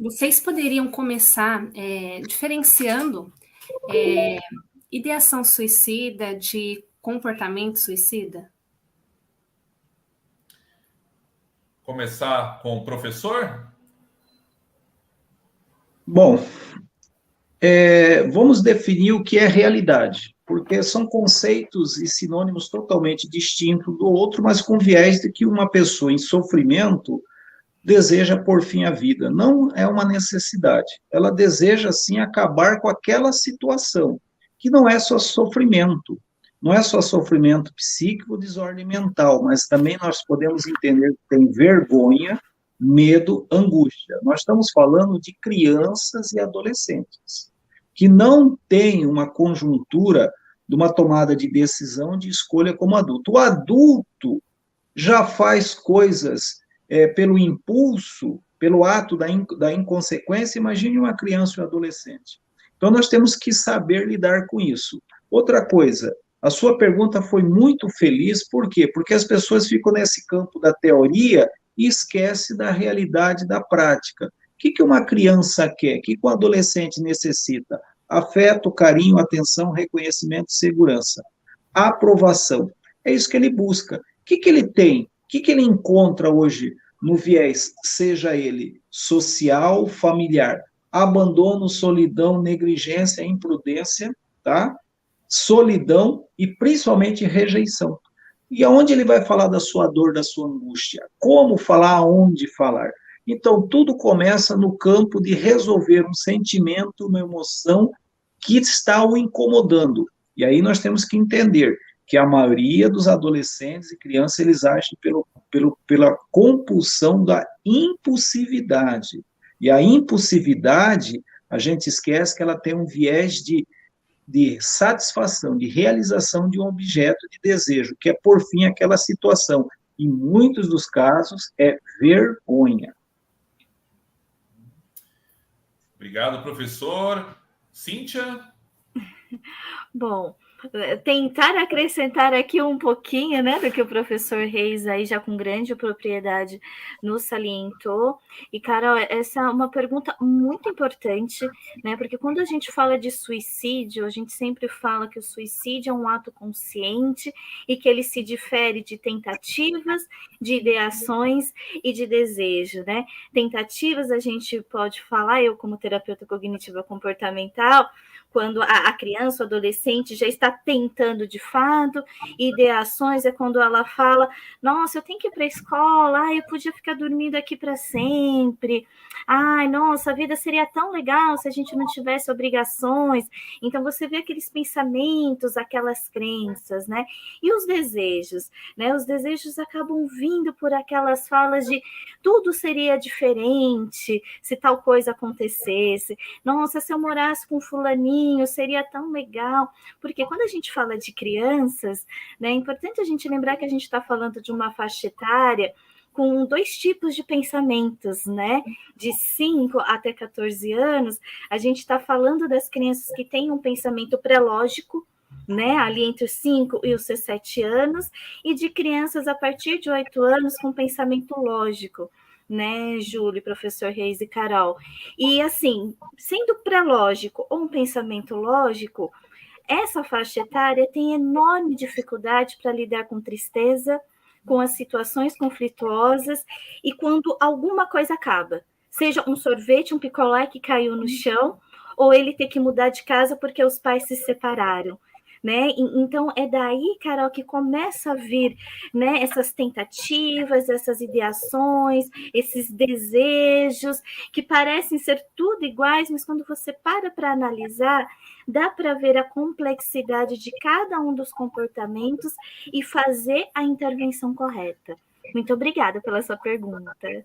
Vocês poderiam começar diferenciando é, ideação suicida de comportamento suicida? Começar com o professor? Bom, vamos definir o que é realidade, porque são conceitos e sinônimos totalmente distintos do outro, mas com viés de que uma pessoa em sofrimento deseja por fim a vida. Não é uma necessidade. Ela deseja, sim, acabar com aquela situação, que não é só sofrimento. Não é só sofrimento psíquico, desordem mental, mas também nós podemos entender que tem vergonha, medo, angústia. Nós estamos falando de crianças e adolescentes, que não têm uma conjuntura de uma tomada de decisão de escolha como adulto. O adulto já faz coisas pelo impulso, pelo ato da inconsequência, imagine uma criança ou um adolescente. Então, nós temos que saber lidar com isso. Outra coisa, a sua pergunta foi muito feliz, por quê? Porque as pessoas ficam nesse campo da teoria e esquecem da realidade da prática. O que uma criança quer? O que um adolescente necessita? Afeto, carinho, atenção, reconhecimento, segurança. Aprovação. É isso que ele busca. O que ele tem? O que ele encontra hoje no viés, seja ele social, familiar? Abandono, solidão, negligência, imprudência, tá? Solidão e principalmente rejeição. E aonde ele vai falar da sua dor, da sua angústia? Como falar, aonde falar? Então, tudo começa no campo de resolver um sentimento, uma emoção que está o incomodando. E aí nós temos que entender que a maioria dos adolescentes e crianças, eles agem pela compulsão da impulsividade. E a impulsividade, a gente esquece que ela tem um viés de satisfação, de realização de um objeto de desejo, que é, por fim, aquela situação. Em muitos dos casos, é vergonha. Obrigado, professor. Cíntia? Bom, tentar acrescentar aqui um pouquinho, né, do que o professor Reis aí já com grande propriedade nos salientou. E, Carol, essa é uma pergunta muito importante, né, porque quando a gente fala de suicídio, a gente sempre fala que o suicídio é um ato consciente e que ele se difere de tentativas, de ideações e de desejo, né? Tentativas a gente pode falar, eu como terapeuta cognitiva comportamental, quando a criança, o adolescente já está tentando de fato, ideações é quando ela fala, nossa, eu tenho que ir para a escola, eu podia ficar dormindo aqui para sempre, ai, nossa, a vida seria tão legal se a gente não tivesse obrigações. Então você vê aqueles pensamentos, aquelas crenças, né? E os desejos, né? Os desejos acabam vindo por aquelas falas de tudo seria diferente se tal coisa acontecesse. Nossa, se eu morasse com fulaninho, seria tão legal. Porque quando a gente fala de crianças, né, é importante a gente lembrar que a gente está falando de uma faixa etária com dois tipos de pensamentos, né? De 5 até 14 anos, a gente está falando das crianças que têm um pensamento pré-lógico, né, ali entre os 5 e os 17 anos, e de crianças a partir de 8 anos com pensamento lógico, né, Júlio, professor Reis e Carol. E assim, sendo pré-lógico ou um pensamento lógico, essa faixa etária tem enorme dificuldade para lidar com tristeza, com as situações conflituosas e quando alguma coisa acaba, seja um sorvete, um picolé que caiu no chão, ou ele ter que mudar de casa porque os pais se separaram. Né? Então é daí, Carol, que começa a vir, né, essas tentativas, essas ideações, esses desejos que parecem ser tudo iguais, mas quando você para analisar, dá para ver a complexidade de cada um dos comportamentos e fazer a intervenção correta. Muito obrigada pela sua pergunta.